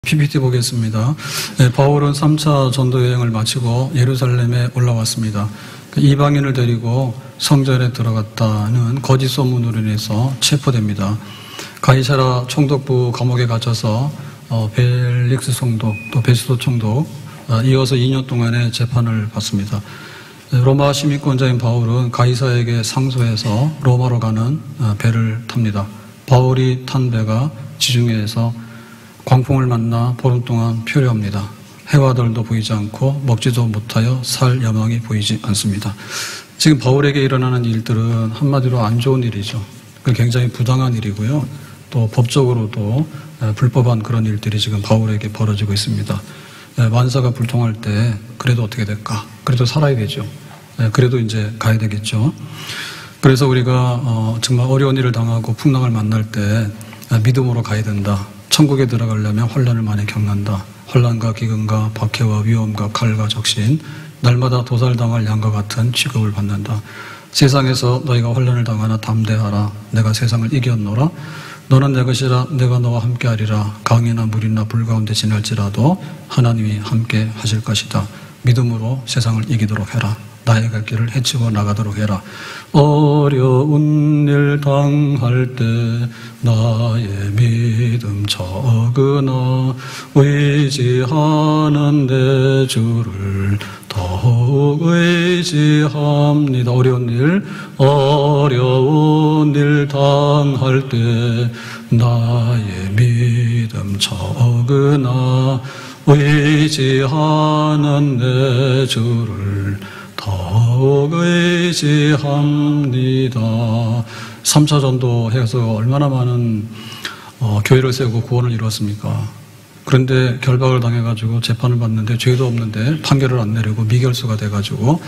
PPT 보겠습니다. 네, 바울은 3차 전도 여행을 마치고 예루살렘에 올라왔습니다. 이방인을 데리고 성전에 들어갔다는 거짓 소문으로 인해서 체포됩니다. 가이사라 총독부 감옥에 갇혀서 벨릭스 총독 또 베스도 총독 이어서 2년 동안의 재판을 받습니다. 로마 시민권자인 바울은 가이사에게 상소해서 로마로 가는 배를 탑니다. 바울이 탄 배가 지중해에서 광풍을 만나 보름 동안 표류합니다. 해와 달도 보이지 않고 먹지도 못하여 살 여망이 보이지 않습니다. 지금 바울에게 일어나는 일들은 한마디로 안 좋은 일이죠. 굉장히 부당한 일이고요. 또 법적으로도 불법한 그런 일들이 지금 바울에게 벌어지고 있습니다. 만사가 불통할 때 그래도 어떻게 될까? 그래도 살아야 되죠. 그래도 이제 가야 되겠죠. 그래서 우리가 정말 어려운 일을 당하고 풍랑을 만날 때 믿음으로 가야 된다. 천국에 들어가려면 환난을 많이 겪는다. 환난과 기근과 박해와 위험과 칼과 적신, 날마다 도살당할 양과 같은 취급을 받는다. 세상에서 너희가 환난을 당하나 담대하라. 내가 세상을 이겼노라. 너는 내 것이라. 내가 너와 함께하리라. 강이나 물이나 불 가운데 지날지라도 하나님이 함께 하실 것이다. 믿음으로 세상을 이기도록 해라. 나의 갈 길을 헤치고 나가도록 해라. 어려운 일 당할 때 나의 믿음 적으나 의지하는 내 주를 더욱 의지합니다. 어려운 일 당할 때 나의 믿음 적으나 의지하는 내 주를 더욱 의지합니다. 3차 전도해서 얼마나 많은 교회를 세우고 구원을 이루었습니까? 그런데 결박을 당해가지고 재판을 받는데 죄도 없는데 판결을 안 내리고 미결수가 돼가지고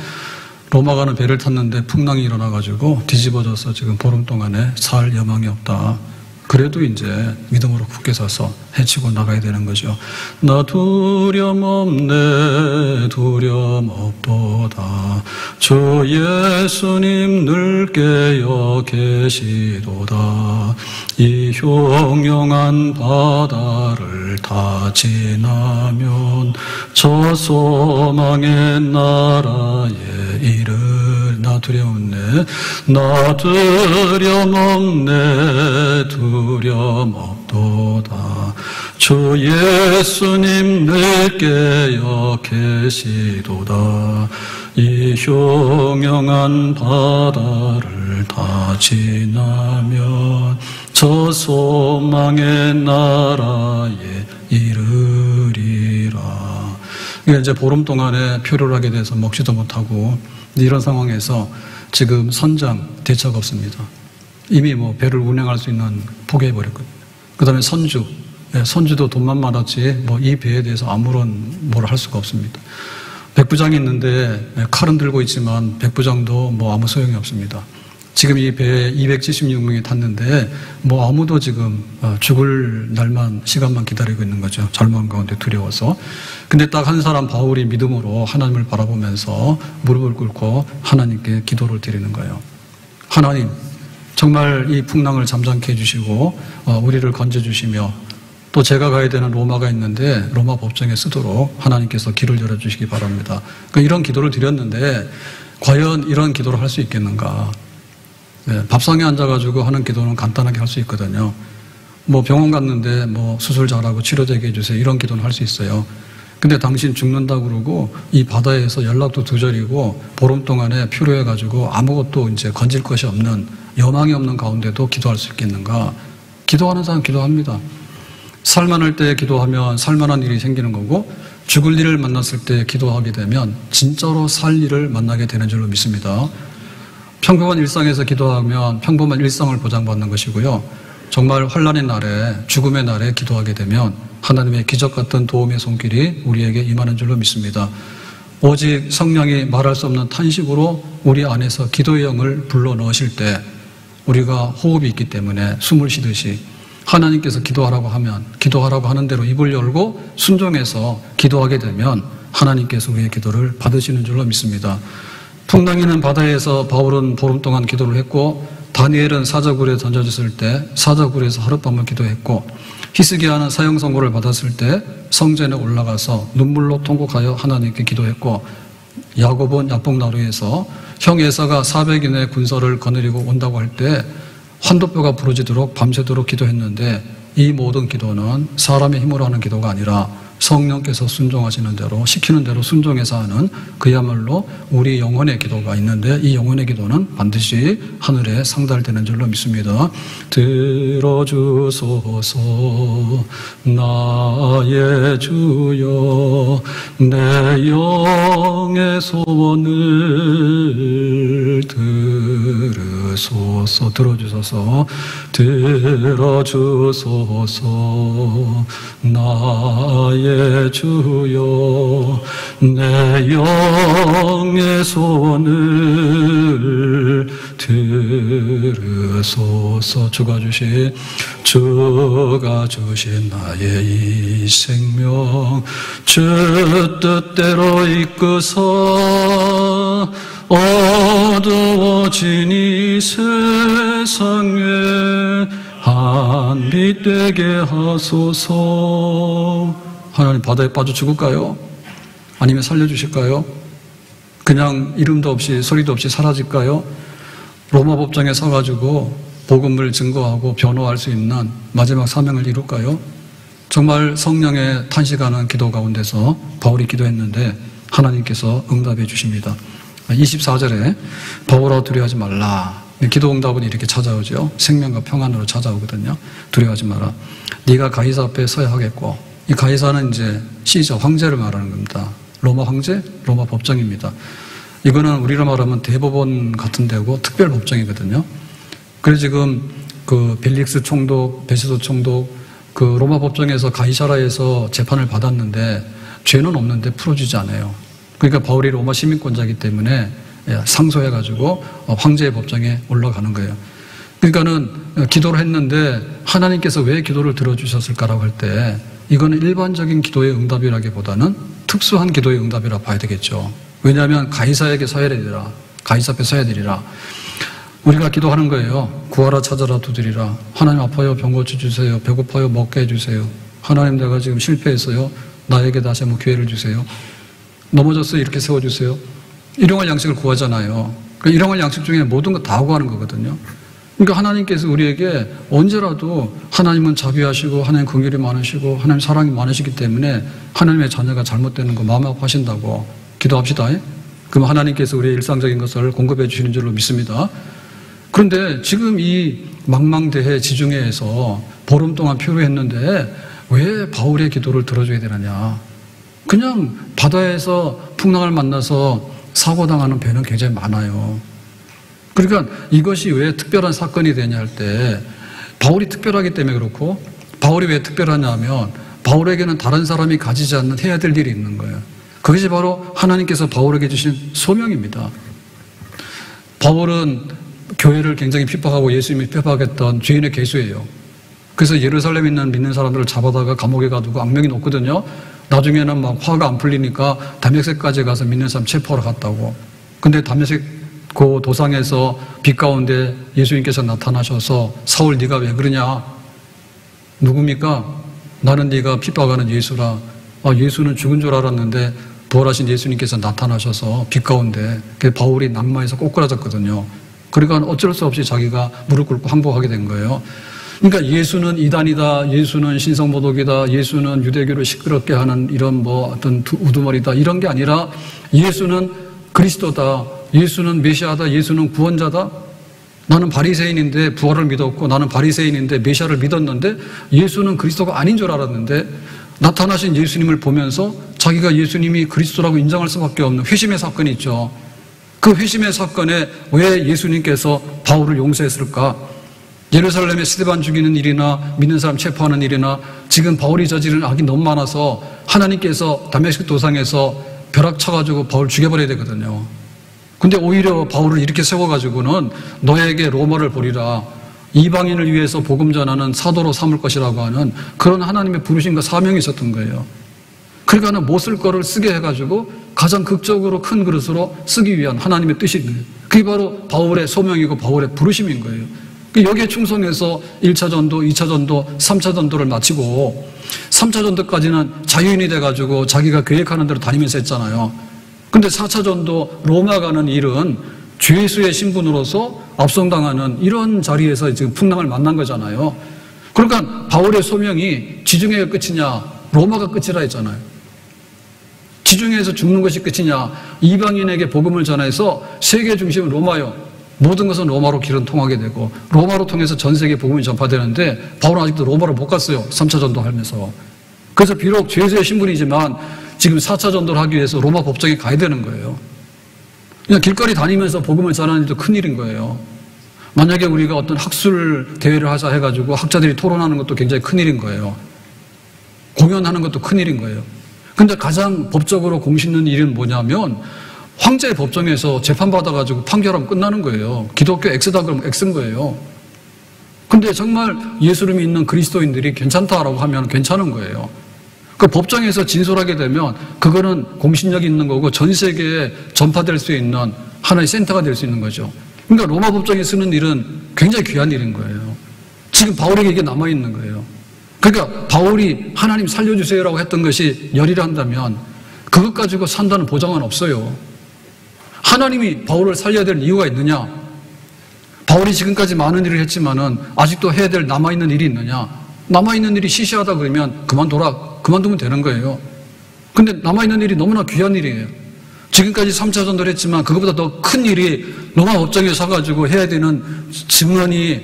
로마 가는 배를 탔는데 풍랑이 일어나가지고 뒤집어져서 지금 보름 동안에 살 여망이 없다. 그래도 이제 믿음으로 굳게 서서 헤치고 나가야 되는 거죠. 나 두려움 없네 두려움 없도다. 주 예수님 늘 깨어 계시도다. 이 흉흉한 바다를 다 지나면 저 소망의 나라에 나 두려움 없네 나 두려움 없네 두려움 없도다. 주 예수님 늘 깨어 계시도다. 이 흉흉한 바다를 다 지나면 저 소망의 나라에 이르리라. 이제 보름 동안에 표류를 하게 돼서 먹지도 못하고 이런 상황에서 지금 선장 대처가 없습니다. 이미 배를 운행할 수 있는 포기해버렸거든요. 그 다음에 선주도 돈만 많았지 이 배에 대해서 아무런 뭘 할 수가 없습니다. 백부장이 있는데 칼은 들고 있지만 백부장도 아무 소용이 없습니다. 지금 이 배에 276명이 탔는데 아무도 지금 죽을 날만 시간만 기다리고 있는 거죠. 절망 가운데 두려워서. 근데 딱 한 사람 바울이 믿음으로 하나님을 바라보면서 무릎을 꿇고 하나님께 기도를 드리는 거예요. 하나님 정말 이 풍랑을 잠잠케 해주시고 우리를 건져주시며 또 제가 가야 되는 로마가 있는데 로마 법정에 쓰도록 하나님께서 길을 열어주시기 바랍니다. 이런 기도를 드렸는데 과연 이런 기도를 할 수 있겠는가. 밥상에 앉아가지고 하는 기도는 간단하게 할 수 있거든요. 병원 갔는데 수술 잘하고 치료되게 해주세요. 이런 기도는 할 수 있어요. 근데 당신 죽는다고 그러고 이 바다에서 연락도 두절이고 보름 동안에 표류해가지고 아무것도 이제 건질 것이 없는 여망이 없는 가운데도 기도할 수 있겠는가? 기도하는 사람 기도합니다. 살만할 때 기도하면 살만한 일이 생기는 거고 죽을 일을 만났을 때 기도하게 되면 진짜로 살 일을 만나게 되는 줄로 믿습니다. 평범한 일상에서 기도하면 평범한 일상을 보장받는 것이고요. 정말 환난의 날에 죽음의 날에 기도하게 되면 하나님의 기적 같은 도움의 손길이 우리에게 임하는 줄로 믿습니다. 오직 성령이 말할 수 없는 탄식으로 우리 안에서 기도의 영을 불러 넣으실 때 우리가 호흡이 있기 때문에 숨을 쉬듯이 하나님께서 기도하라고 하는 대로 입을 열고 순종해서 기도하게 되면 하나님께서 우리의 기도를 받으시는 줄로 믿습니다. 풍랑이는 바다에서 바울은 보름 동안 기도를 했고 다니엘은 사자굴에 던져졌을 때 사자굴에서 하룻밤을 기도했고, 히스기야는 사형 선고를 받았을 때 성전에 올라가서 눈물로 통곡하여 하나님께 기도했고, 야곱은 야복나루에서 형 에사가 400인의 군사를 거느리고 온다고 할 때 환도뼈가 부러지도록 밤새도록 기도했는데, 이 모든 기도는 사람의 힘으로 하는 기도가 아니라 성령께서 순종하시는 대로, 시키는 대로 순종해서 하는 그야말로 우리 영혼의 기도가 있는데, 이 영혼의 기도는 반드시 하늘에 상달되는 줄로 믿습니다. 들어주소서 나의 주여, 내 영의 소원을 들으소서. 들어주소서. 들어주소서 나의 주여, 내 영의 소원을 들으소서. 주가 주신 나의 이 생명 주 뜻대로 이끄사 어두워진 이 세상에 한빛 되게 하소서. 하나님, 바다에 빠져 죽을까요? 아니면 살려주실까요? 그냥 이름도 없이 소리도 없이 사라질까요? 로마 법정에 서가지고 복음을 증거하고 변호할 수 있는 마지막 사명을 이룰까요? 정말 성령의 탄식하는 기도 가운데서 바울이 기도했는데 하나님께서 응답해 주십니다. 24절에 바울아 두려워하지 말라. 기도 응답은 이렇게 찾아오죠. 생명과 평안으로 찾아오거든요. 두려워하지 마라. 네가 가이사 앞에 서야 하겠고, 이 가이사는 이제 시저 황제를 말하는 겁니다. 로마 황제, 로마 법정입니다. 이거는 우리로 말하면 대법원 같은 데고 특별 법정이거든요. 그래서 지금 그 벨릭스 총독, 베시도 총독, 그 로마 법정에서 가이사라에서 재판을 받았는데 죄는 없는데 풀어주지 않아요. 그러니까 바울이 로마 시민권자이기 때문에 상소해가지고 황제의 법정에 올라가는 거예요. 그러니까는 기도를 했는데 하나님께서 왜 기도를 들어주셨을까라고 할 때 이거는 일반적인 기도의 응답이라기보다는 특수한 기도의 응답이라 봐야 되겠죠. 왜냐하면 가이사에게 서야 되리라. 가이사 앞에 서야 되리라. 우리가 기도하는 거예요. 구하라 찾아라 두드리라. 하나님 아파요 병 고쳐주세요. 배고파요 먹게 해주세요. 하나님 내가 지금 실패했어요. 나에게 다시 한번 기회를 주세요. 넘어졌어요. 이렇게 세워주세요. 일용할 양식을 구하잖아요. 그러니까 일용할 양식 중에 모든 거 다 구하는 거거든요. 그러니까 하나님께서 우리에게 언제라도 하나님은 자비하시고 하나님 긍휼이 많으시고 하나님 사랑이 많으시기 때문에 하나님의 자녀가 잘못되는 거 마음 아파하신다고 기도합시다. 그럼 하나님께서 우리의 일상적인 것을 공급해 주시는 줄로 믿습니다. 그런데 지금 이 망망대해 지중해에서 보름 동안 표류했는데 왜 바울의 기도를 들어줘야 되느냐. 그냥 바다에서 풍랑을 만나서 사고당하는 배는 굉장히 많아요. 그러니까 이것이 왜 특별한 사건이 되냐 할 때 바울이 특별하기 때문에 그렇고, 바울이 왜 특별하냐 하면 바울에게는 다른 사람이 가지지 않는 해야 될 일이 있는 거예요. 그것이 바로 하나님께서 바울에게 주신 소명입니다. 바울은 교회를 굉장히 핍박하고 예수님이 핍박했던 죄인의 개수예요. 그래서 예루살렘에 있는 믿는 사람들을 잡아다가 감옥에 가두고 악명이 높거든요. 나중에는 막 화가 안 풀리니까 다메섹까지 가서 믿는 사람 체포하러 갔다고. 근데 다메섹 그 도상에서 빛 가운데 예수님께서 나타나셔서 사울 네가 왜 그러냐? 누굽니까? 나는 네가 핍박하는 예수라. 예수는 죽은 줄 알았는데 부활하신 예수님께서 나타나셔서 빛 가운데. 바울이 낙마해서 꼬꾸라졌거든요. 그러니까 어쩔 수 없이 자기가 무릎 꿇고 항복하게 된 거예요. 그러니까 예수는 이단이다, 예수는 신성모독이다, 예수는 유대교를 시끄럽게 하는 이런 어떤 우두머리다, 이런 게 아니라 예수는 그리스도다, 예수는 메시아다, 예수는 구원자다. 나는 바리새인인데 부활을 믿었고, 나는 바리새인인데 메시아를 믿었는데 예수는 그리스도가 아닌 줄 알았는데 나타나신 예수님을 보면서 자기가 예수님이 그리스도라고 인정할 수밖에 없는 회심의 사건이 있죠. 그 회심의 사건에 왜 예수님께서 바울을 용서했을까? 예루살렘에 스데반 죽이는 일이나 믿는 사람 체포하는 일이나 지금 바울이 저지른 악이 너무 많아서 하나님께서 다메섹 도상에서 벼락 쳐가지고 바울 죽여버려야 되거든요. 근데 오히려 바울을 이렇게 세워가지고는 너에게 로마를 보리라, 이방인을 위해서 복음 전하는 사도로 삼을 것이라고 하는 그런 하나님의 부르심과 사명이 있었던 거예요. 그러니까 못 쓸 거를 쓰게 해가지고 가장 극적으로 큰 그릇으로 쓰기 위한 하나님의 뜻이 있는 거예요. 그게 바로 바울의 소명이고 바울의 부르심인 거예요. 여기에 충성해서 1차 전도, 2차 전도, 3차 전도를 마치고 3차 전도까지는 자유인이 돼가지고 자기가 계획하는 대로 다니면서 했잖아요. 근데 4차 전도 로마 가는 일은 죄수의 신분으로서 압송당하는 이런 자리에서 지금 풍랑을 만난 거잖아요. 그러니까 바울의 소명이 지중해가 끝이냐 로마가 끝이라 했잖아요. 지중해에서 죽는 것이 끝이냐, 이방인에게 복음을 전해서 세계 중심은 로마요. 모든 것은 로마로 길은 통하게 되고 로마로 통해서 전 세계에 복음이 전파되는데 바울은 아직도 로마로 못 갔어요. 3차 전도하면서. 그래서 비록 죄수의 신분이지만 지금 4차 전도를 하기 위해서 로마 법정에 가야 되는 거예요. 그냥 길거리 다니면서 복음을 전하는 일도 큰일인 거예요. 만약에 우리가 어떤 학술 대회를 하자 해가지고 학자들이 토론하는 것도 굉장히 큰일인 거예요. 공연하는 것도 큰일인 거예요. 근데 가장 법적으로 공신는 일은 뭐냐면 황제의 법정에서 재판받아가지고 판결하면 끝나는 거예요. 기독교 X다 그러면 X인 거예요. 근데 정말 예수를 믿는 그리스도인들이 괜찮다라고 하면 괜찮은 거예요. 그 법정에서 진술하게 되면 그거는 공신력이 있는 거고 전 세계에 전파될 수 있는 하나의 센터가 될 수 있는 거죠. 그러니까 로마 법정에 쓰는 일은 굉장히 귀한 일인 거예요. 지금 바울에게 이게 남아있는 거예요. 그러니까 바울이 하나님 살려주세요라고 했던 것이 열이라 한다면 그것 가지고 산다는 보장은 없어요. 하나님이 바울을 살려야 될 이유가 있느냐? 바울이 지금까지 많은 일을 했지만은 아직도 해야 될 남아있는 일이 있느냐? 남아있는 일이 시시하다 그러면 그만두면 되는 거예요. 근데 남아있는 일이 너무나 귀한 일이에요. 지금까지 3차 전도를 했지만 그것보다 더 큰 일이 로마 법정에 서가지고 해야 되는 증언이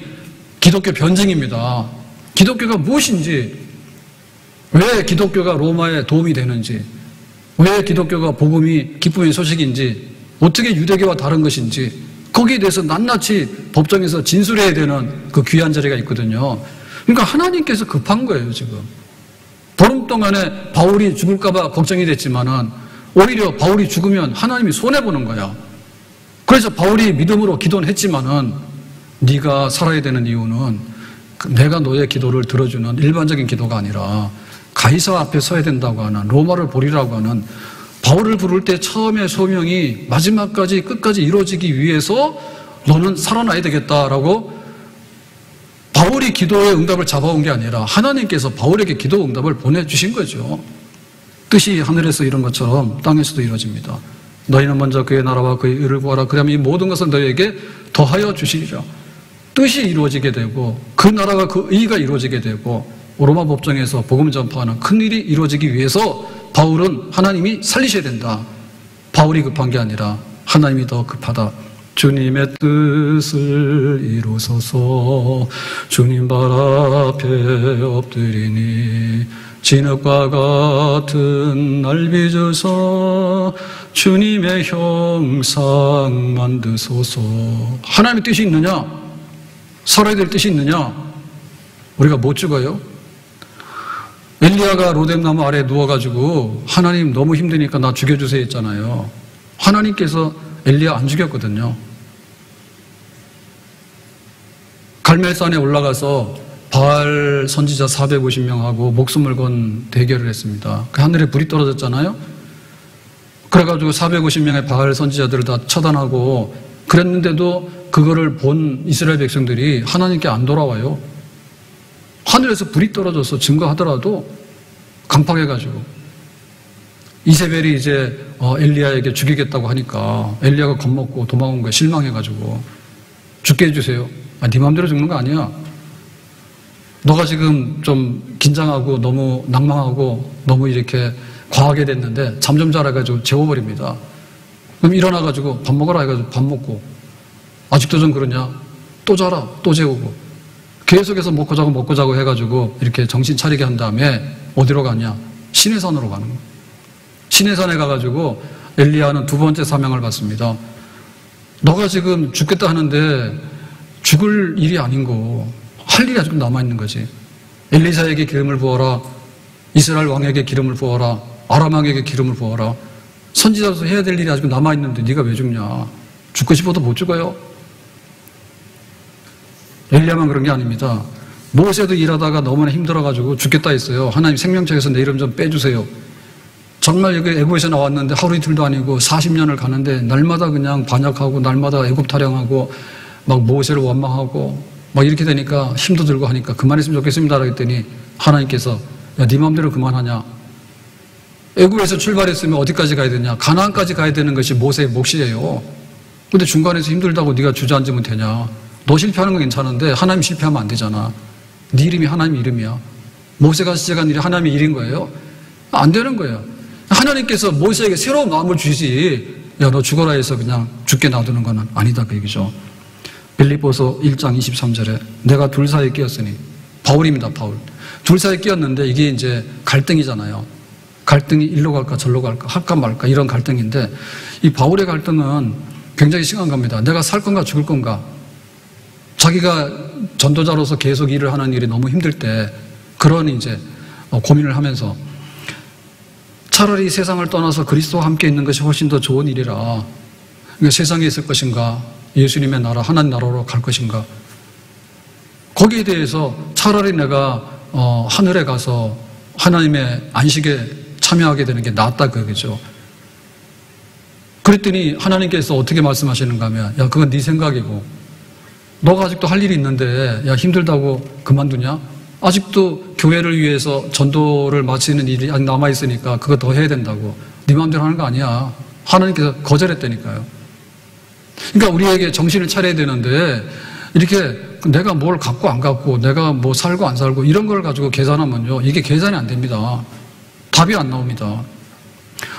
기독교 변증입니다. 기독교가 무엇인지, 왜 기독교가 로마에 도움이 되는지, 왜 기독교가 복음이 기쁨의 소식인지, 어떻게 유대교와 다른 것인지 거기에 대해서 낱낱이 법정에서 진술해야 되는 그 귀한 자리가 있거든요. 그러니까 하나님께서 급한 거예요. 지금 보름 동안에 바울이 죽을까 봐 걱정이 됐지만은 오히려 바울이 죽으면 하나님이 손해보는 거야. 그래서 바울이 믿음으로 기도는 했지만은 네가 살아야 되는 이유는 내가 너의 기도를 들어주는 일반적인 기도가 아니라 가이사 앞에 서야 된다고 하는, 로마를 보리라고 하는, 바울을 부를 때 처음에 소명이 마지막까지 끝까지 이루어지기 위해서 너는 살아나야 되겠다라고 바울이 기도의 응답을 잡아온 게 아니라 하나님께서 바울에게 기도 응답을 보내주신 거죠. 뜻이 하늘에서 이룬 것처럼 땅에서도 이루어집니다. 너희는 먼저 그의 나라와 그의 의를 구하라. 그러면 이 모든 것은 너희에게 더하여 주시리라. 뜻이 이루어지게 되고 그 나라가 그 의가 이루어지게 되고 로마 법정에서 복음 전파하는 큰일이 이루어지기 위해서 바울은 하나님이 살리셔야 된다. 바울이 급한 게 아니라 하나님이 더 급하다. 주님의 뜻을 이루소서. 주님 발 앞에 엎드리니 진흙과 같은 날 빚으서 주님의 형상 만드소서. 하나님의 뜻이 있느냐? 살아야 될 뜻이 있느냐? 우리가 못 죽어요? 엘리야가 로뎀나무 아래에 누워가지고 하나님 너무 힘드니까 나 죽여주세요 했잖아요. 하나님께서 엘리야 안 죽였거든요. 갈멜산에 올라가서 바알 선지자 450명하고 목숨을 건 대결을 했습니다. 그 하늘에 불이 떨어졌잖아요. 그래가지고 450명의 바알 선지자들을 다 처단하고 그랬는데도 그거를 본 이스라엘 백성들이 하나님께 안 돌아와요. 하늘에서 불이 떨어져서 증거하더라도 강팍해가지고 이세벨이 이제 엘리야에게 죽이겠다고 하니까 엘리야가 겁먹고 도망온 거예요. 실망해가지고 죽게 해주세요. 네 마음대로 죽는 거 아니야. 너가 지금 좀 긴장하고 너무 낭망하고 너무 이렇게 과하게 됐는데 잠 좀 자라가지고 재워버립니다. 그럼 일어나가지고 밥 먹으라 해가지고 밥 먹고 아직도 좀 그러냐? 또 자라, 또 재우고 계속해서 먹고 자고 해가지고 이렇게 정신 차리게 한 다음에 어디로 가냐? 시내산으로 가는 거예요. 시내산에 가가지고 엘리야는 두 번째 사명을 받습니다. 너가 지금 죽겠다 하는데 죽을 일이 아닌 거 할 일이 아직 남아있는 거지. 엘리사에게 기름을 부어라. 이스라엘 왕에게 기름을 부어라. 아람 왕에게 기름을 부어라. 선지자로서 해야 될 일이 아직 남아있는데 네가 왜 죽냐? 죽고 싶어도 못 죽어요. 엘리야만 그런 게 아닙니다. 모세도 일하다가 너무나 힘들어가지고 죽겠다 했어요. 하나님 생명책에서 내 이름 좀 빼주세요. 정말 여기 애굽에서 나왔는데 하루 이틀도 아니고 40년을 가는데 날마다 그냥 반역하고 날마다 애굽 타령하고 막 모세를 원망하고 막 이렇게 되니까 힘도 들고 하니까 그만했으면 좋겠습니다 했더니 하나님께서 야, 네 마음대로 그만하냐. 애굽에서 출발했으면 어디까지 가야 되냐. 가나안까지 가야 되는 것이 모세의 몫이에요. 근데 중간에서 힘들다고 네가 주저앉으면 되냐. 너 실패하는 건 괜찮은데 하나님 실패하면 안 되잖아. 네 이름이 하나님 이름이야. 모세가 시작한 일이 하나님의 일인 거예요. 안 되는 거예요. 하나님께서 모세에게 새로운 마음을 주시지 야, 너 죽어라 해서 그냥 죽게 놔두는 건 아니다 그 얘기죠. 빌립보서 1장 23절에 내가 둘 사이에 끼었으니 바울입니다. 바울. 둘 사이에 끼었는데 이게 이제 갈등이잖아요. 갈등이 일로 갈까 절로 갈까 할까 말까 이런 갈등인데 이 바울의 갈등은 굉장히 심한 겁니다. 내가 살 건가 죽을 건가. 자기가 전도자로서 계속 일을 하는 일이 너무 힘들 때 그런 이제 고민을 하면서 차라리 세상을 떠나서 그리스도와 함께 있는 것이 훨씬 더 좋은 일이라. 그러니까 세상에 있을 것인가 예수님의 나라 하나님 나라로 갈 것인가. 거기에 대해서 차라리 내가 하늘에 가서 하나님의 안식에 참여하게 되는 게 낫다 그거죠. 그랬더니 하나님께서 어떻게 말씀하시는가 하면 야 그건 네 생각이고 너가 아직도 할 일이 있는데 야 힘들다고 그만두냐? 아직도 교회를 위해서 전도를 마치는 일이 아직 남아있으니까 그거 더 해야 된다고. 네 마음대로 하는 거 아니야. 하나님께서 거절했다니까요. 그러니까 우리에게 정신을 차려야 되는데 이렇게 내가 뭘 갖고 안 갖고 내가 뭐 살고 안 살고 이런 걸 가지고 계산하면요 이게 계산이 안 됩니다. 답이 안 나옵니다.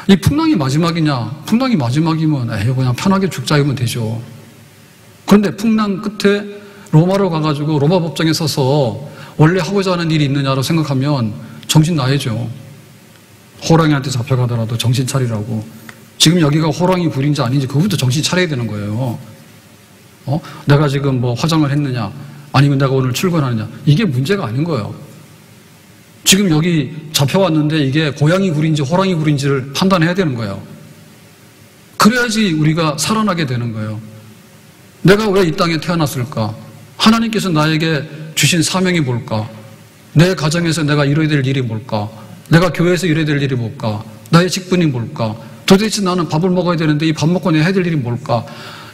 이 풍랑이 마지막이냐? 풍랑이 마지막이면 에이 그냥 편하게 죽자이면 되죠. 그런데 풍랑 끝에 로마로 가가지고 로마 법정에 서서 원래 하고자 하는 일이 있느냐로 생각하면 정신 나야죠. 호랑이한테 잡혀가더라도 정신 차리라고. 지금 여기가 호랑이 굴인지 아닌지 그것부터 정신 차려야 되는 거예요. 내가 지금 뭐 화장을 했느냐 아니면 내가 오늘 출근하느냐 이게 문제가 아닌 거예요. 지금 여기 잡혀왔는데 이게 고양이 굴인지 호랑이 굴인지를 판단해야 되는 거예요. 그래야지 우리가 살아나게 되는 거예요. 내가 왜 이 땅에 태어났을까? 하나님께서 나에게 주신 사명이 뭘까? 내 가정에서 내가 이뤄야 될 일이 뭘까? 내가 교회에서 이뤄야 될 일이 뭘까? 나의 직분이 뭘까? 도대체 나는 밥을 먹어야 되는데 이 밥 먹고 내가 해야 될 일이 뭘까?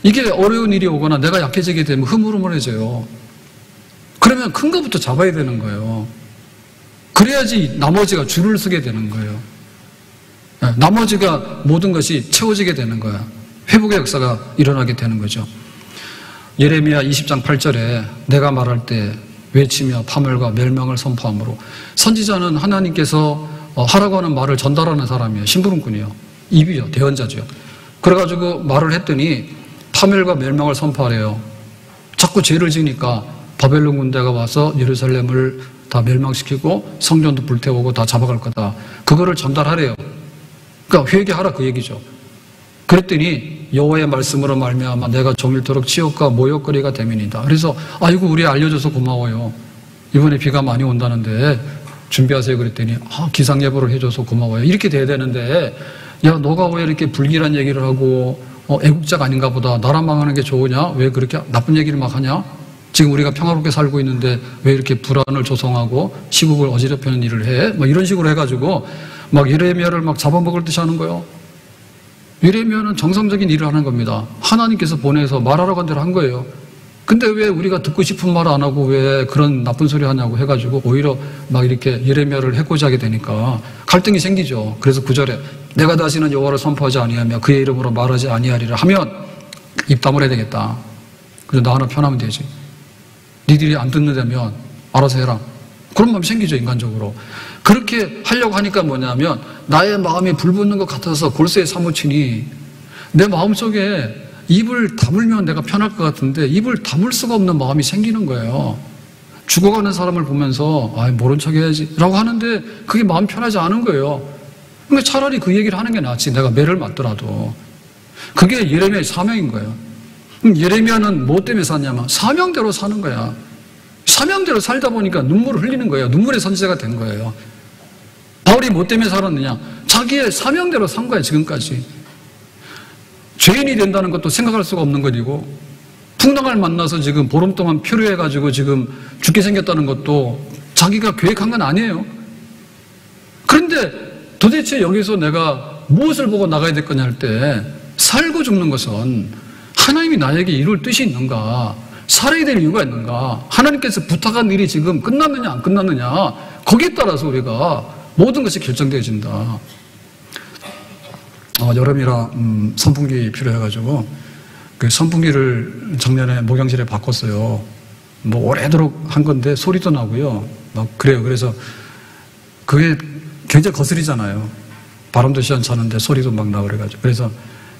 이게 어려운 일이 오거나 내가 약해지게 되면 흐물흐물해져요. 그러면 큰 것부터 잡아야 되는 거예요. 그래야지 나머지가 줄을 서게 되는 거예요. 나머지가 모든 것이 채워지게 되는 거야. 회복의 역사가 일어나게 되는 거죠. 예레미야 20장 8절에 내가 말할 때 외치며 파멸과 멸망을 선포함으로 선지자는 하나님께서 하라고 하는 말을 전달하는 사람이에요. 심부름꾼이에요. 입이요. 대언자죠. 그래가지고 말을 했더니 파멸과 멸망을 선포하래요. 자꾸 죄를 지으니까 바벨론 군대가 와서 예루살렘을 다 멸망시키고 성전도 불태우고 다 잡아갈 거다. 그거를 전달하래요. 그러니까 회개하라 그 얘기죠. 그랬더니 여호와의 말씀으로 말미암아 내가 종일토록 치욕과 모욕거리가 되민이다. 그래서 아이고 우리 알려줘서 고마워요. 이번에 비가 많이 온다는데 준비하세요 그랬더니 기상 예보를 해줘서 고마워요. 이렇게 돼야 되는데 야 너가 왜 이렇게 불길한 얘기를 하고 애국자가 아닌가 보다. 나라 망하는 게 좋으냐? 왜 그렇게 나쁜 얘기를 막 하냐? 지금 우리가 평화롭게 살고 있는데 왜 이렇게 불안을 조성하고 시국을 어지럽히는 일을 해? 막 이런 식으로 해가지고 막 예레미야를 막 잡아먹을 듯이 하는 거예요. 예레미야는 정상적인 일을 하는 겁니다. 하나님께서 보내서 말하라고 한 대로 한 거예요. 근데 왜 우리가 듣고 싶은 말 안 하고 왜 그런 나쁜 소리 하냐고 해가지고 오히려 막 이렇게 예레미야를 해코지 하게 되니까 갈등이 생기죠. 그래서 9절에 내가 다시는 여호와를 선포하지 아니하며 그의 이름으로 말하지 아니하리라 하면 입 다물어야 되겠다. 그래서 나 하나 편하면 되지. 니들이 안 듣는다면 알아서 해라. 그런 마음이 생기죠, 인간적으로. 그렇게 하려고 하니까 뭐냐면 나의 마음이 불붙는 것 같아서 골수에 사무치니 내 마음속에 입을 다물면 내가 편할 것 같은데 입을 다물 수가 없는 마음이 생기는 거예요. 죽어가는 사람을 보면서 모른 척 해야지 라고 하는데 그게 마음 편하지 않은 거예요. 그러니까 차라리 그 얘기를 하는 게 낫지. 내가 매를 맞더라도. 그게 예레미야의 사명인 거예요. 예레미야는 뭐 때문에 샀냐면 사명대로 사는 거야. 사명대로 살다 보니까 눈물을 흘리는 거예요. 눈물의 선지자가 된 거예요. 바울이 뭐 때문에 살았느냐? 자기의 사명대로 산 거야, 지금까지. 죄인이 된다는 것도 생각할 수가 없는 것이고 풍랑을 만나서 지금 보름 동안 표류해가지고 지금 죽게 생겼다는 것도 자기가 계획한 건 아니에요. 그런데 도대체 여기서 내가 무엇을 보고 나가야 될 거냐 할 때 살고 죽는 것은 하나님이 나에게 이룰 뜻이 있는가? 살아야 될 이유가 있는가? 하나님께서 부탁한 일이 지금 끝났느냐 안 끝났느냐? 거기에 따라서 우리가 모든 것이 결정되어진다. 여름이라 선풍기 필요해가지고 그 선풍기를 작년에 목욕실에 바꿨어요. 뭐 오래도록 한 건데 소리도 나고요. 막 그래요. 그래서 그게 굉장히 거슬리잖아요. 바람도 시원찮은데 소리도 막 나고 그래가지고. 그래서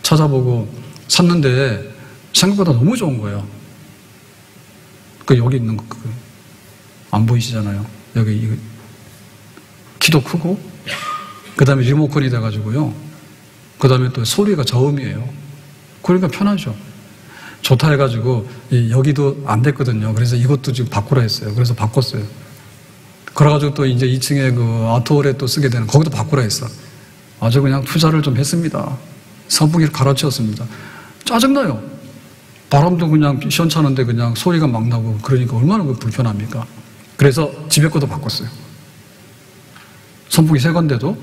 찾아보고 샀는데 생각보다 너무 좋은 거예요. 그 여기 있는 거 안 보이시잖아요. 여기 키도 크고 그 다음에 리모컨이 돼가지고요. 그 다음에 또 소리가 저음이에요. 그러니까 편하죠. 좋다 해가지고 여기도 안 됐거든요. 그래서 이것도 지금 바꾸라 했어요. 그래서 바꿨어요. 그래가지고 또 이제 2층에 그 아트홀에 또 쓰게 되는 거기도 바꾸라 했어. 아주 그냥 투자를 좀 했습니다. 선풍기를 갈아치웠습니다. 짜증나요. 바람도 그냥 시원찮은데 그냥 소리가 막 나고 그러니까 얼마나 불편합니까? 그래서 집에 것도 바꿨어요. 선풍기 새 건데도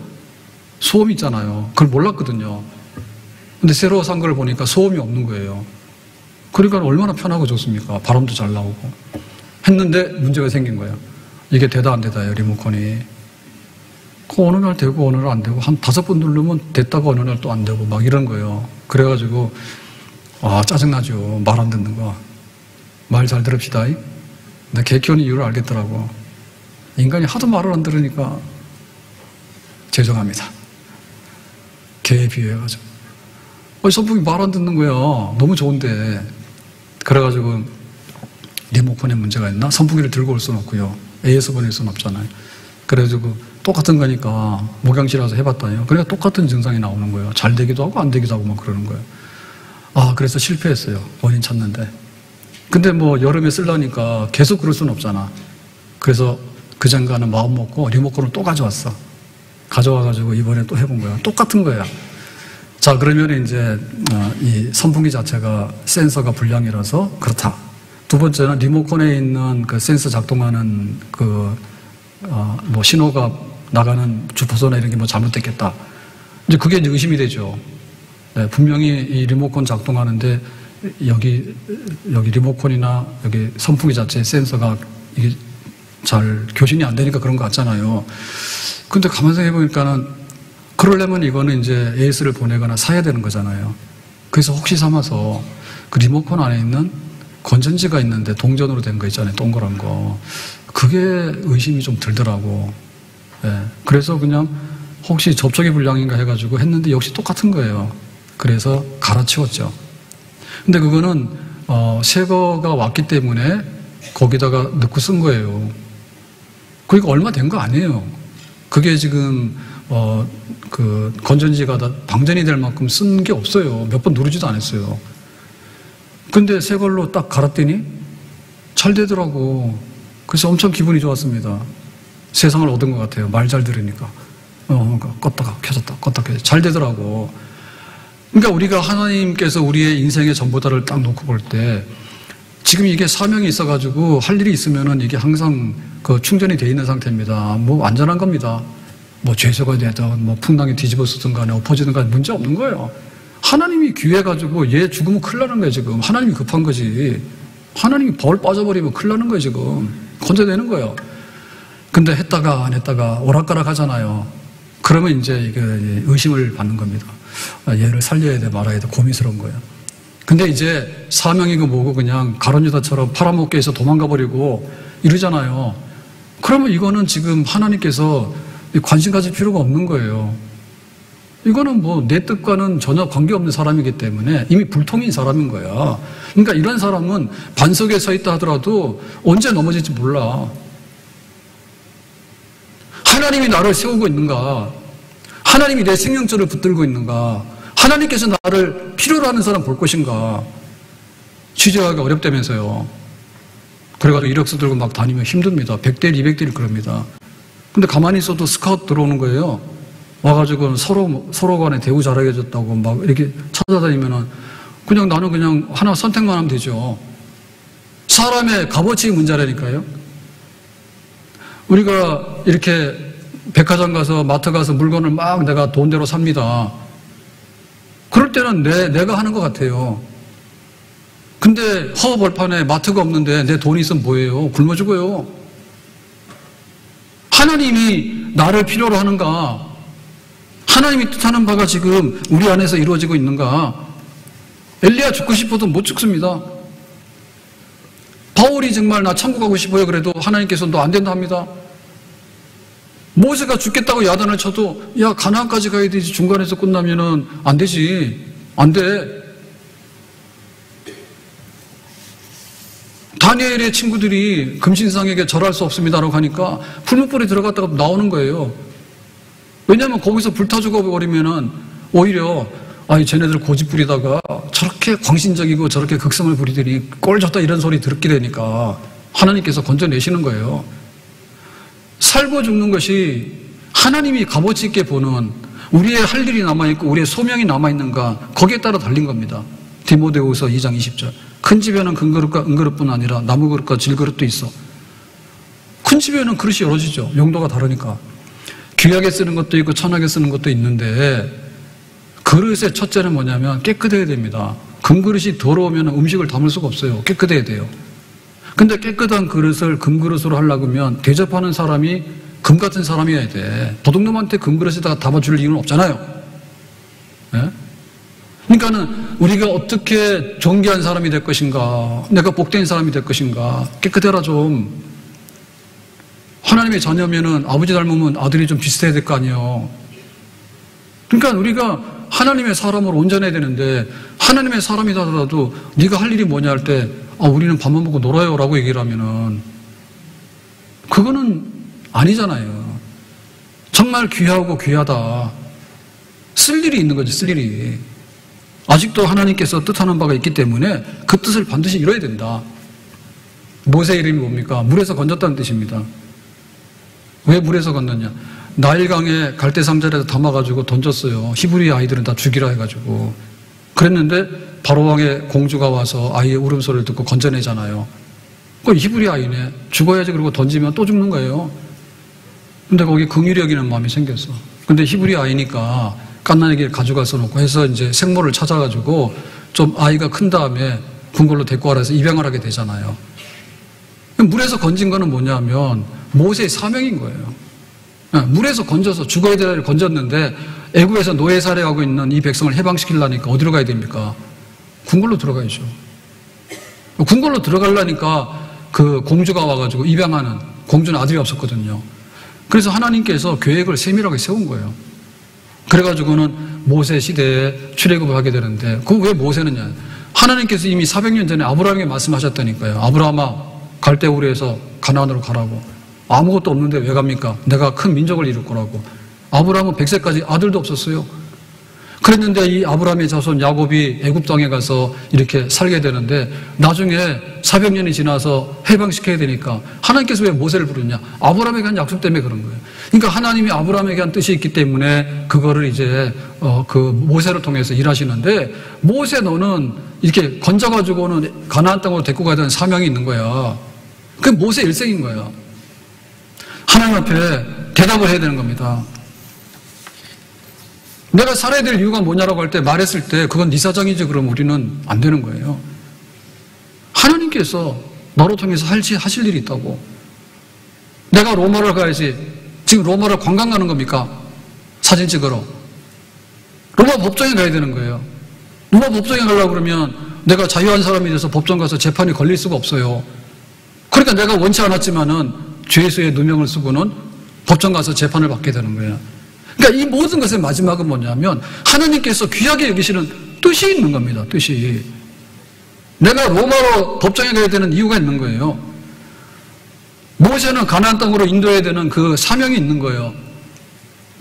소음이 있잖아요. 그걸 몰랐거든요. 근데 새로 산 걸 보니까 소음이 없는 거예요. 그러니까 얼마나 편하고 좋습니까? 바람도 잘 나오고. 했는데 문제가 생긴 거예요. 이게 되다 안 되다예요, 리모컨이. 그 어느 날 되고 어느 날 안 되고 한 5번 누르면 됐다가 어느 날 또 안 되고 막 이런 거예요. 그래가지고 짜증나죠. 말 안 듣는 거. 말 잘 들읍시다. 근데 개 키우는 이유를 알겠더라고. 인간이 하도 말을 안 들으니까 죄송합니다. 개에 비유해가지고. 선풍기 말 안 듣는 거야. 너무 좋은데. 그래가지고 리모컨에 문제가 있나? 선풍기를 들고 올 수는 없고요. AS 보낼 수는 없잖아요. 그래가지고 똑같은 거니까 목욕실 와서 해봤더니요. 그러니까 똑같은 증상이 나오는 거예요. 잘 되기도 하고 안 되기도 하고 막 그러는 거예요. 그래서 실패했어요. 원인 찾는데. 근데 뭐 여름에 쓰려니까 계속 그럴 수는 없잖아. 그래서 그전가는 마음 먹고 리모컨을 또 가져왔어. 가져와가지고 이번에 또 해본 거야. 똑같은 거야. 자, 그러면 이제 이 선풍기 자체가 센서가 불량이라서 그렇다. 두 번째는 리모컨에 있는 그 센서 작동하는 뭐 신호가 나가는 주파수나 이런 게 뭐 잘못됐겠다. 이제 그게 이제 의심이 되죠. 네, 분명히 이 리모컨 작동하는데 여기 리모컨이나 여기 선풍기 자체의 센서가 이게 잘 교신이 안 되니까 그런 것 같잖아요. 근데 가만히 생각해보니까는 그러려면 이거는 이제 AS를 보내거나 사야 되는 거잖아요. 그래서 혹시 삼아서 그 리모컨 안에 있는 건전지가 있는데 동전으로 된 거 있잖아요. 동그란 거. 그게 의심이 좀 들더라고. 네, 그래서 그냥 혹시 접촉이 불량인가 해가지고 했는데 역시 똑같은 거예요. 그래서 갈아치웠죠. 근데 그거는 새 거가 왔기 때문에 거기다가 넣고 쓴 거예요. 그러니까 얼마 된 거 아니에요. 그게 지금 그 건전지가 다 방전이 될 만큼 쓴 게 없어요. 몇 번 누르지도 않았어요. 근데 새 걸로 딱 갈았더니 잘 되더라고. 그래서 엄청 기분이 좋았습니다. 세상을 얻은 것 같아요. 말 잘 들으니까. 껐다가 켜졌다, 껐다가 켜졌다. 잘 되더라고. 그러니까 우리가 하나님께서 우리의 인생의 전부다를 딱 놓고 볼 때 지금 이게 사명이 있어가지고 할 일이 있으면은 이게 항상 그 충전이 돼 있는 상태입니다. 뭐 안전한 겁니다. 뭐 죄수가 되든 뭐 풍랑에 뒤집어쓰든 간에 엎어지든 간에 문제 없는 거예요. 하나님이 귀해가지고 얘 죽으면 큰일 나는 거예요, 지금. 하나님이 급한 거지. 하나님이 벌 빠져버리면 큰일 나는 거예요, 지금. 건져내는 거예요. 근데 했다가 안 했다가 오락가락 하잖아요. 그러면 이제 이게 의심을 받는 겁니다. 얘를 살려야 돼, 말아야 돼, 고민스러운 거예요. 근데 이제 사명이고 뭐고 그냥 가론유다처럼 팔아먹게 해서 도망가 버리고 이러잖아요. 그러면 이거는 지금 하나님께서 관심 가질 필요가 없는 거예요. 이거는 뭐 내 뜻과는 전혀 관계없는 사람이기 때문에 이미 불통인 사람인 거야. 그러니까 이런 사람은 반석에 서 있다 하더라도 언제 넘어질지 몰라. 하나님이 나를 세우고 있는가? 하나님이 내 생명줄을 붙들고 있는가? 하나님께서 나를 필요로 하는 사람 볼 것인가? 취재하기 어렵다면서요. 그래가지고 이력서 들고 막 다니면 힘듭니다. 100대 200대를 그럽니다. 근데 가만히 있어도 스카우트 들어오는 거예요. 와가지고 서로 간에 대우 잘하게 해줬다고 막 이렇게 찾아다니면은 그냥 나는 그냥 하나 선택만 하면 되죠. 사람의 값어치 문제라니까요. 우리가 이렇게 백화점 가서 마트 가서 물건을 막 내가 돈대로 삽니다. 그럴 때는 내가 하는 것 같아요. 근데 허허벌판에 마트가 없는데 내 돈이 있으면 뭐예요? 굶어 죽어요. 하나님이 나를 필요로 하는가? 하나님이 뜻하는 바가 지금 우리 안에서 이루어지고 있는가? 엘리야 죽고 싶어도 못 죽습니다. 바울이 정말 나 천국 가고 싶어요 그래도 하나님께서 너 안 된다 합니다. 모세가 죽겠다고 야단을 쳐도 야 가나안까지 가야 되지 중간에서 끝나면은 안 되지. 안 돼. 다니엘의 친구들이 금신상에게 절할 수 없습니다라고 하니까 풀무불에 들어갔다가 나오는 거예요. 왜냐하면 거기서 불타 죽어버리면은 오히려 쟤네들 고집 부리다가 저렇게 광신적이고 저렇게 극성을 부리더니 꼴 좋다 이런 소리 듣게 되니까 하나님께서 건져내시는 거예요. 살고 죽는 것이 하나님이 값어치 있게 보는 우리의 할 일이 남아있고 우리의 소명이 남아있는가 거기에 따라 달린 겁니다. 디모데후서 2장 20절. 큰 집에는 큰 그릇과 은그릇뿐 아니라 나무 그릇과 질그릇도 있어. 큰 집에는 그릇이 여러지죠. 용도가 다르니까. 귀하게 쓰는 것도 있고 천하게 쓰는 것도 있는데 그릇의 첫째는 뭐냐면 깨끗해야 됩니다. 금그릇이 더러우면 음식을 담을 수가 없어요. 깨끗해야 돼요. 근데 깨끗한 그릇을 금그릇으로 하려고 하면 대접하는 사람이 금 같은 사람이어야 돼. 도둑놈한테 금그릇에다가 담아줄 이유는 없잖아요. 네? 그러니까는 우리가 어떻게 존귀한 사람이 될 것인가, 내가 복된 사람이 될 것인가, 깨끗해라 좀. 하나님의 자녀면은 아버지 닮으면 아들이 좀 비슷해야 될 거 아니에요. 그러니까 우리가 하나님의 사람으로 온전해야 되는데 하나님의 사람이라도 네가 할 일이 뭐냐 할 때 우리는 밥만 먹고 놀아요 라고 얘기를 하면은 그거는 아니잖아요. 정말 귀하고 귀하다. 쓸 일이 있는 거지, 쓸 일이. 아직도 하나님께서 뜻하는 바가 있기 때문에 그 뜻을 반드시 이뤄야 된다. 모세 이름이 뭡니까? 물에서 건졌다는 뜻입니다. 왜 물에서 건졌냐? 나일강에 갈대상자에다 담아가지고 던졌어요. 히브리 아이들은 다 죽이라 해가지고. 그랬는데 바로왕의 공주가 와서 아이의 울음소리를 듣고 건져내잖아요. 그럼 히브리 아이네. 죽어야지. 그러고 던지면 또 죽는 거예요. 근데 거기 긍휼히 여기는 마음이 생겼어. 근데 히브리 아이니까 갓난아기를 가져가서 놓고 해서 이제 생모를 찾아가지고 좀 아이가 큰 다음에 궁궐로 데리고 와라 해서 입양을 하게 되잖아요. 물에서 건진 거는 뭐냐면 모세의 사명인 거예요. 물에서 건져서 죽어야 될 아이를 건졌는데 애굽에서 노예 살해하고 있는 이 백성을 해방시키려니까 어디로 가야 됩니까? 궁궐로 들어가야죠. 궁궐로 들어가려니까 그 공주가 와가지고 입양하는, 공주는 아들이 없었거든요. 그래서 하나님께서 계획을 세밀하게 세운 거예요. 그래가지고는 모세 시대에 출애굽을 하게 되는데 그 왜 모세느냐? 하나님께서 이미 400년 전에 아브라함에게 말씀하셨다니까요. 아브라함아 갈대우르에서 가나안으로 가라고. 아무것도 없는데 왜 갑니까? 내가 큰 민족을 이룰 거라고. 아브라함은 100세까지 아들도 없었어요. 그랬는데 이 아브라함의 자손 야곱이 애굽 땅에 가서 이렇게 살게 되는데 나중에 400년이 지나서 해방시켜야 되니까 하나님께서 왜 모세를 부르냐? 아브라함에게 한 약속 때문에 그런 거예요. 그러니까 하나님이 아브라함에게 한 뜻이 있기 때문에 그거를 이제 그 모세를 통해서 일하시는데 모세 너는 이렇게 건져가지고는 가나안 땅으로 데리고 가야 되는 사명이 있는 거야. 그게 모세 일생인 거야. 하나님 앞에 대답을 해야 되는 겁니다. 내가 살아야 될 이유가 뭐냐라고 할 때 말했을 때 그건 네 사정이지 그럼 우리는 안 되는 거예요. 하나님께서 너로 통해서 하실 일이 있다고. 내가 로마를 가야지. 지금 로마를 관광 가는 겁니까? 사진 찍으러. 로마 법정에 가야 되는 거예요. 로마 법정에 가려고 그러면 내가 자유한 사람이 돼서 법정 가서 재판이 걸릴 수가 없어요. 그러니까 내가 원치 않았지만은 죄수의 누명을 쓰고는 법정 가서 재판을 받게 되는 거예요. 그러니까 이 모든 것의 마지막은 뭐냐면 하나님께서 귀하게 여기시는 뜻이 있는 겁니다. 뜻이. 내가 로마로 법정에 가야 되는 이유가 있는 거예요. 모세는 가나안 땅으로 인도해야 되는 그 사명이 있는 거예요.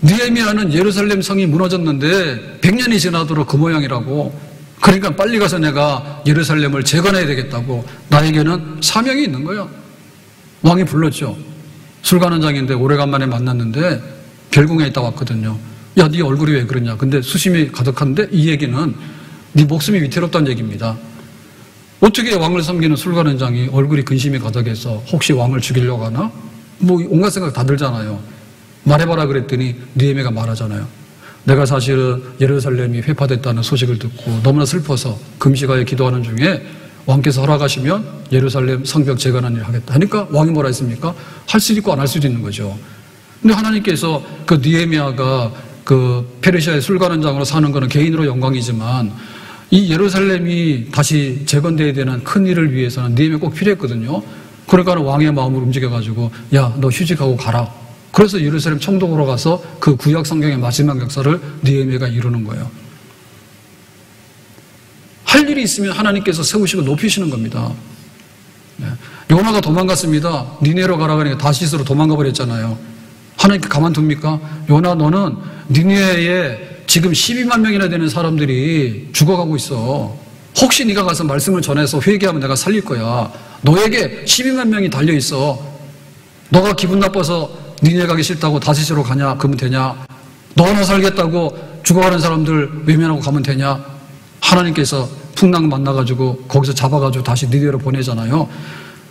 느헤미야는 예루살렘 성이 무너졌는데 100년이 지나도록 그 모양이라고. 그러니까 빨리 가서 내가 예루살렘을 재건해야 되겠다고. 나에게는 사명이 있는 거예요. 왕이 불렀죠. 술관원장인데 오래간만에 만났는데 별궁에 있다 왔거든요. 야, 네 얼굴이 왜 그러냐. 근데 수심이 가득한데 이 얘기는 네 목숨이 위태롭다는 얘기입니다. 어떻게 왕을 섬기는 술관원장이 얼굴이 근심이 가득해서 혹시 왕을 죽이려고 하나? 뭐 온갖 생각 다 들잖아요. 말해봐라 그랬더니 느헤미야가 말하잖아요. 내가 사실은 예루살렘이 회파됐다는 소식을 듣고 너무나 슬퍼서 금식하여 기도하는 중에 왕께서 허락하시면 예루살렘 성벽 재건하는 일을 하겠다 하니까 왕이 뭐라 했습니까? 할 수도 있고 안 할 수도 있는 거죠. 근데 하나님께서 그 느헤미야가 그 페르시아의 술관원장으로 사는 것은 개인으로 영광이지만 이 예루살렘이 다시 재건되어야 되는 큰 일을 위해서는 느헤미야 꼭 필요했거든요. 그러니까 왕의 마음을 움직여가지고 야, 너 휴직하고 가라. 그래서 예루살렘 총독으로 가서 그 구약 성경의 마지막 역사를 느헤미야가 이루는 거예요. 할 일이 있으면 하나님께서 세우시고 높이시는 겁니다. 요나가 도망갔습니다. 니네로 가라 그러니까 다시스로 도망가 버렸잖아요. 하나님께 가만둡니까? 요나 너는 니네에 지금 12만 명이나 되는 사람들이 죽어가고 있어. 혹시 네가 가서 말씀을 전해서 회개하면 내가 살릴 거야. 너에게 12만 명이 달려있어. 너가 기분 나빠서 니네 가기 싫다고 다시스로 가냐? 그러면 되냐? 너 하나 살겠다고 죽어가는 사람들 외면하고 가면 되냐? 하나님께서 풍랑 만나가지고 거기서 잡아가지고 다시 니네로 보내잖아요.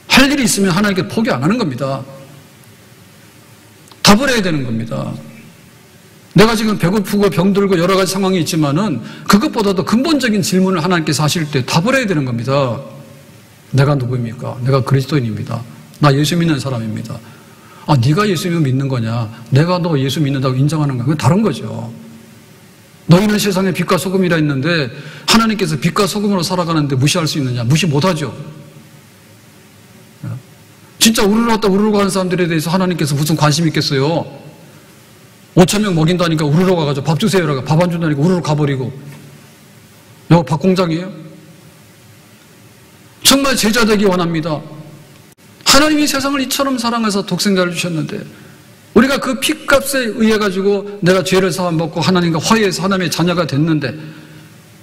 할 일이 있으면 하나님께 포기 안 하는 겁니다. 답을 해야 되는 겁니다. 내가 지금 배고프고 병들고 여러 가지 상황이 있지만은 그것보다도 근본적인 질문을 하나님께서 하실 때 답을 해야 되는 겁니다. 내가 누구입니까? 내가 그리스도인입니다. 나 예수 믿는 사람입니다. 아, 네가 예수 믿는 거냐? 내가 너 예수 믿는다고 인정하는 거야? 그건 다른 거죠. 너희는 세상의 빛과 소금이라 했는데 하나님께서 빛과 소금으로 살아가는데 무시할 수 있느냐? 무시 못하죠. 진짜 우르르 왔다 우르르 가는 사람들에 대해서 하나님께서 무슨 관심 있겠어요? 5,000명 먹인다니까 우르르 가가지고 밥 주세요 라고 밥 안 준다니까 우르르 가버리고 이거 밥 공장이에요? 정말 제자 되기 원합니다. 하나님이 세상을 이처럼 사랑해서 독생자를 주셨는데 우리가 그 핏값에 의해 가지고 내가 죄를 사함받고 하나님과 화해해서 하나님의 자녀가 됐는데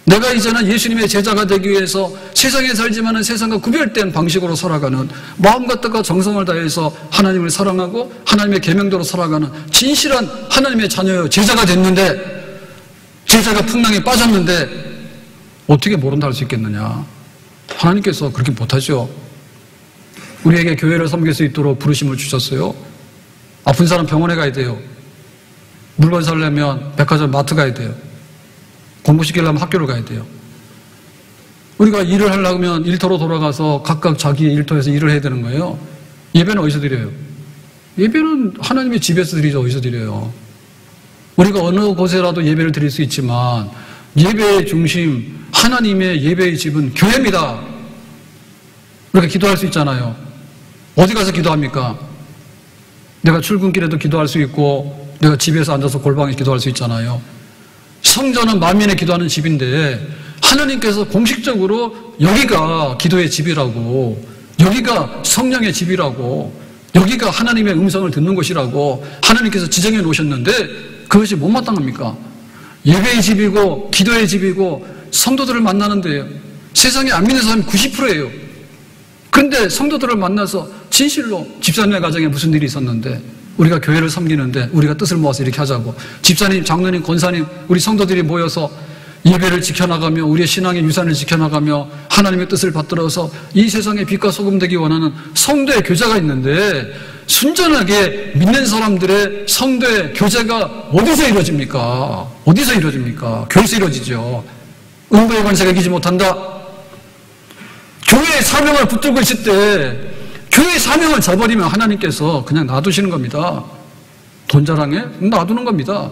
내가 이제는 예수님의 제자가 되기 위해서 세상에 살지만은 세상과 구별된 방식으로 살아가는 마음과 뜻과 정성을 다해서 하나님을 사랑하고 하나님의 계명대로 살아가는 진실한 하나님의 자녀요 제자가 됐는데 제자가 풍랑에 빠졌는데 어떻게 모른다 할 수 있겠느냐? 하나님께서 그렇게 못하죠. 우리에게 교회를 섬길 수 있도록 부르심을 주셨어요. 아픈 사람 병원에 가야 돼요. 물건 사려면 백화점 마트 가야 돼요. 공부시키려면 학교를 가야 돼요. 우리가 일을 하려면 일터로 돌아가서 각각 자기의 일터에서 일을 해야 되는 거예요. 예배는 어디서 드려요? 예배는 하나님의 집에서 드리죠. 어디서 드려요? 우리가 어느 곳에라도 예배를 드릴 수 있지만 예배의 중심, 하나님의 예배의 집은 교회입니다. 우리가 기도할 수 있잖아요. 어디 가서 기도합니까? 내가 출근길에도 기도할 수 있고 내가 집에서 앉아서 골방에 기도할 수 있잖아요. 성전은 만민의 기도하는 집인데 하나님께서 공식적으로 여기가 기도의 집이라고, 여기가 성령의 집이라고, 여기가 하나님의 음성을 듣는 곳이라고 하나님께서 지정해 놓으셨는데 그것이 못마땅합니까? 예배의 집이고 기도의 집이고 성도들을 만나는 데요. 세상에 안 믿는 사람이 90%예요. 그런데 성도들을 만나서 진실로 집사님의 가정에 무슨 일이 있었는데 우리가 교회를 섬기는데 우리가 뜻을 모아서 이렇게 하자고 집사님, 장로님, 권사님, 우리 성도들이 모여서 예배를 지켜나가며 우리의 신앙의 유산을 지켜나가며 하나님의 뜻을 받들어서 이 세상에 빛과 소금 되기 원하는 성도의 교제가 있는데 순전하게 믿는 사람들의 성도의 교제가 어디서 이루어집니까? 어디서 이루어집니까? 교회에서 이루어지죠. 음부의 권세가 이기지 못한다. 교회의 사명을 붙들고 있을 때 교회의 사명을 저버리면 하나님께서 그냥 놔두시는 겁니다. 돈 자랑해? 놔두는 겁니다.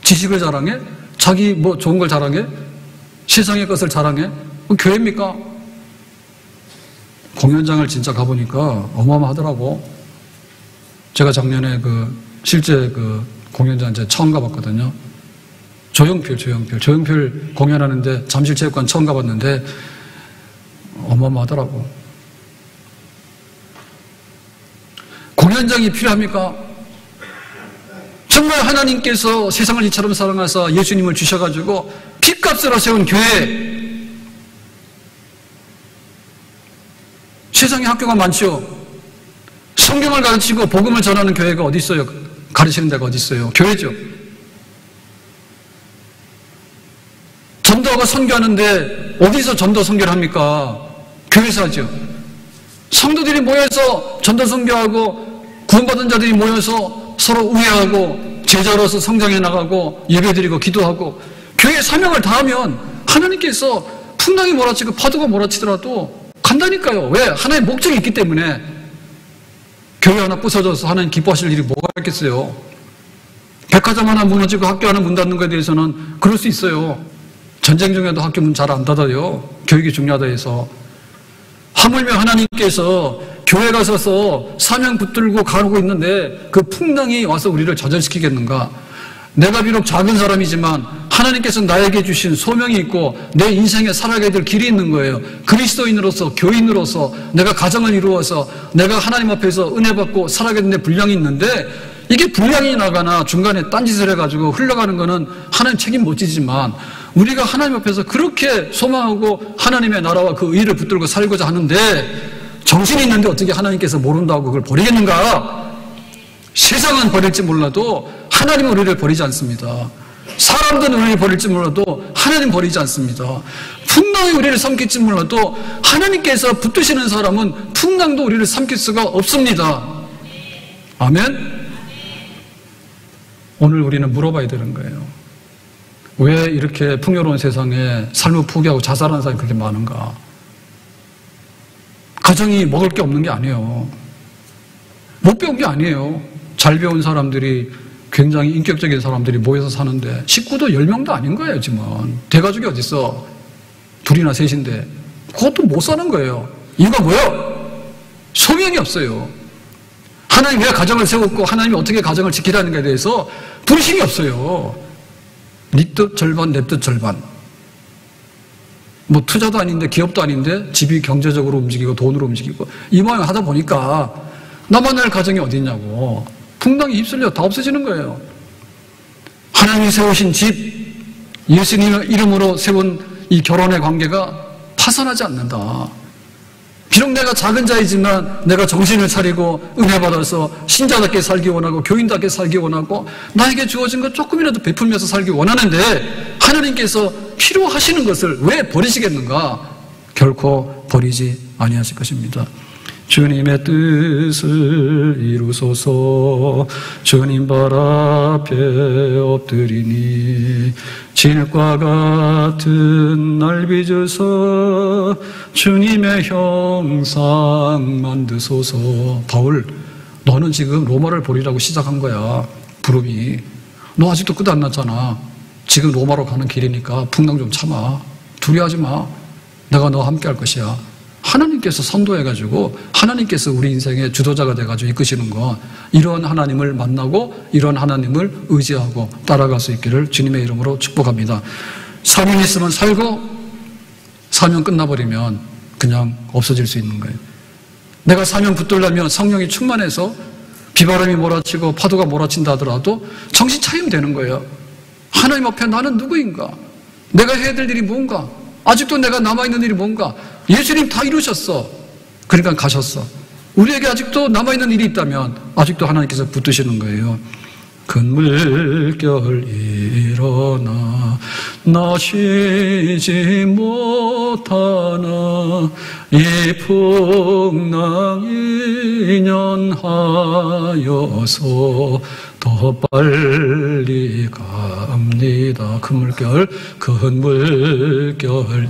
지식을 자랑해? 자기 뭐 좋은 걸 자랑해? 세상의 것을 자랑해? 교회입니까? 공연장을 진짜 가보니까 어마어마하더라고. 제가 작년에 실제 공연장 이제 처음 가봤거든요. 조용필 공연하는데 잠실체육관 처음 가봤는데 어마어마하더라고. 공연장이 필요합니까? 정말 하나님께서 세상을 이처럼 사랑하사 예수님을 주셔가지고 핏값으로 세운 교회. 세상에 학교가 많죠. 성경을 가르치고 복음을 전하는 교회가 어디 있어요? 가르치는 데가 어디 있어요? 교회죠. 전도가 선교하는데 어디서 전도 선교를 합니까? 교회에서 하죠. 성도들이 모여서 전도 선교하고 구원받은 자들이 모여서 서로 우애하고 제자로서 성장해 나가고 예배드리고 기도하고 교회의 사명을 다하면 하나님께서 풍랑이 몰아치고 파도가 몰아치더라도 간다니까요. 왜? 하나의 목적이 있기 때문에. 교회 하나 부서져서 하나님 기뻐하실 일이 뭐가 있겠어요? 백화점 하나 무너지고 학교 하나 문 닫는 것에 대해서는 그럴 수 있어요. 전쟁 중에도 학교 문 잘 안 닫아요. 교육이 중요하다 해서. 하물며 하나님께서 교회 가서서 사명 붙들고 가고 있는데 그 풍랑이 와서 우리를 좌절시키겠는가? 내가 비록 작은 사람이지만 하나님께서 나에게 주신 소명이 있고 내 인생에 살아가야 될 길이 있는 거예요. 그리스도인으로서, 교인으로서 내가 가정을 이루어서 내가 하나님 앞에서 은혜 받고 살아가야 되는 분량이 있는데 이게 분량이 나가나 중간에 딴짓을 해가지고 흘러가는 거는 하나님 책임 못 지지만 우리가 하나님 앞에서 그렇게 소망하고 하나님의 나라와 그 의를 붙들고 살고자 하는데 정신이 있는데 어떻게 하나님께서 모른다고 그걸 버리겠는가? 세상은 버릴지 몰라도 하나님은 우리를 버리지 않습니다. 사람들은 우리를 버릴지 몰라도 하나님 버리지 않습니다. 풍랑이 우리를 삼킬지 몰라도 하나님께서 붙드시는 사람은 풍랑도 우리를 삼킬 수가 없습니다. 아멘? 오늘 우리는 물어봐야 되는 거예요. 왜 이렇게 풍요로운 세상에 삶을 포기하고 자살하는 사람이 그렇게 많은가? 가정이 먹을 게 없는 게 아니에요. 못 배운 게 아니에요. 잘 배운 사람들이 굉장히 인격적인 사람들이 모여서 사는데 식구도 10명도 아닌 거예요. 지금 대가족이 어딨어? 둘이나 셋인데 그것도 못 사는 거예요. 이유가 뭐예요? 소명이 없어요. 하나님 왜 가정을 세웠고 하나님이 어떻게 가정을 지키라는 것에 대해서 불신이 없어요. 네 뜻 절반 내 뜻 절반. 뭐 투자도 아닌데 기업도 아닌데 집이 경제적으로 움직이고 돈으로 움직이고 이 모양 하다 보니까 나만 날 가정이 어디 있냐고. 풍랑이 휩쓸려 다 없어지는 거예요. 하나님이 세우신 집, 예수님 이름으로 세운 이 결혼의 관계가 파산하지 않는다. 비록 내가 작은 자이지만 내가 정신을 차리고 은혜 받아서 신자답게 살기 원하고 교인답게 살기 원하고 나에게 주어진 것 조금이라도 베풀면서 살기 원하는데 하나님께서 필요하시는 것을 왜 버리시겠는가? 결코 버리지 아니하실 것입니다. 주님의 뜻을 이루소서. 주님 발 앞에 엎드리니 진흙과 같은 날 빚어서 주님의 형상 만드소서. 바울, 너는 지금 로마를 버리라고 시작한 거야. 부름이. 너 아직도 끝 안 났잖아. 지금 로마로 가는 길이니까 풍랑 좀 참아. 두려워하지 마. 내가 너와 함께 할 것이야. 하나님께서 선도해가지고 하나님께서 우리 인생의 주도자가 돼가지고 이끄시는 거, 이런 하나님을 만나고 이런 하나님을 의지하고 따라갈 수 있기를 주님의 이름으로 축복합니다. 사명 있으면 살고 사명 끝나버리면 그냥 없어질 수 있는 거예요. 내가 사명 붙들려면 성령이 충만해서 비바람이 몰아치고 파도가 몰아친다 하더라도 정신 차리면 되는 거예요. 하나님 앞에 나는 누구인가? 내가 해야 될 일이 뭔가? 아직도 내가 남아있는 일이 뭔가? 예수님 다 이루셨어. 그러니까 가셨어. 우리에게 아직도 남아있는 일이 있다면 아직도 하나님께서 붙드시는 거예요. 큰 물결 일어나 나 쉬지 못하나 이 풍랑이 연하여서 더 빨리 갑니다. 큰 물결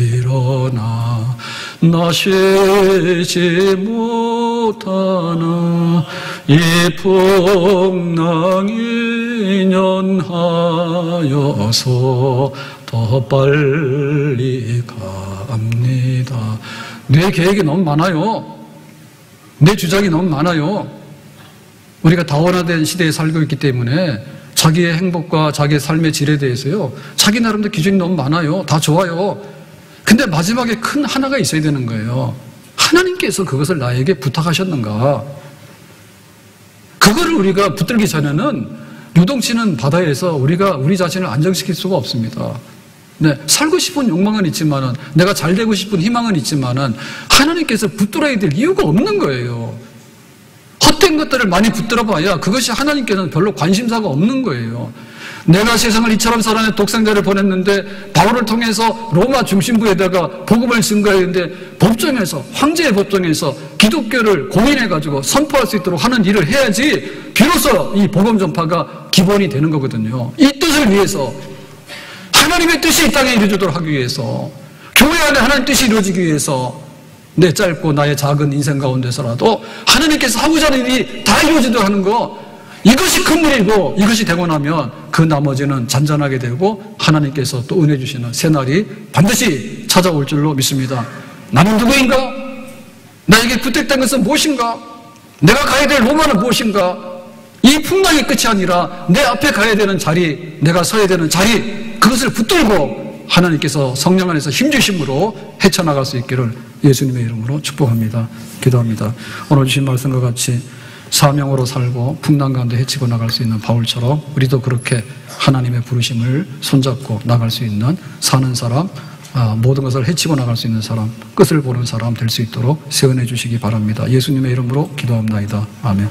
일어나 나 쉬지 못하나 이 풍랑이 연하여서 더 빨리 갑니다. 내 계획이 너무 많아요. 내 주장이 너무 많아요. 우리가 다원화된 시대에 살고 있기 때문에 자기의 행복과 자기의 삶의 질에 대해서요, 자기 나름대로 기준이 너무 많아요. 다 좋아요. 근데 마지막에 큰 하나가 있어야 되는 거예요. 하나님께서 그것을 나에게 부탁하셨는가? 그거를 우리가 붙들기 전에는 요동치는 바다에서 우리가 우리 자신을 안정시킬 수가 없습니다. 네, 살고 싶은 욕망은 있지만은, 내가 잘 되고 싶은 희망은 있지만은 하나님께서 붙들어야 될 이유가 없는 거예요. 헛된 것들을 많이 붙들어 봐야 그것이 하나님께서는 별로 관심사가 없는 거예요. 내가 세상을 이처럼 살아낸 독생자를 보냈는데 바울을 통해서 로마 중심부에다가 복음을 증거했는데 법정에서, 황제의 법정에서 기독교를 공인해가지고 선포할 수 있도록 하는 일을 해야지 비로소 이 복음 전파가 기본이 되는 거거든요. 이 뜻을 위해서, 하나님의 뜻이 이 땅에 이루어지도록 하기 위해서, 교회 안에 하나님의 뜻이 이루어지기 위해서 내 짧고 나의 작은 인생 가운데서라도 하나님께서 하고자 하는 일이 다 이루어지도록 하는 거, 이것이 큰 일이고, 이것이 되고 나면 그 나머지는 잔잔하게 되고 하나님께서 또 은혜 주시는 새날이 반드시 찾아올 줄로 믿습니다. 나는 누구인가? 나에게 부탁된 것은 무엇인가? 내가 가야 될 로마는 무엇인가? 이 풍랑의 끝이 아니라 내 앞에 가야 되는 자리, 내가 서야 되는 자리, 그것을 붙들고 하나님께서 성령 안에서 힘주심으로 헤쳐나갈 수 있기를 예수님의 이름으로 축복합니다. 기도합니다. 오늘 주신 말씀과 같이 사명으로 살고 풍랑 가운데 헤치고 나갈 수 있는 바울처럼 우리도 그렇게 하나님의 부르심을 손잡고 나갈 수 있는 사는 사람, 모든 것을 헤치고 나갈 수 있는 사람, 끝을 보는 사람 될 수 있도록 세원해 주시기 바랍니다. 예수님의 이름으로 기도합나이다. 아멘.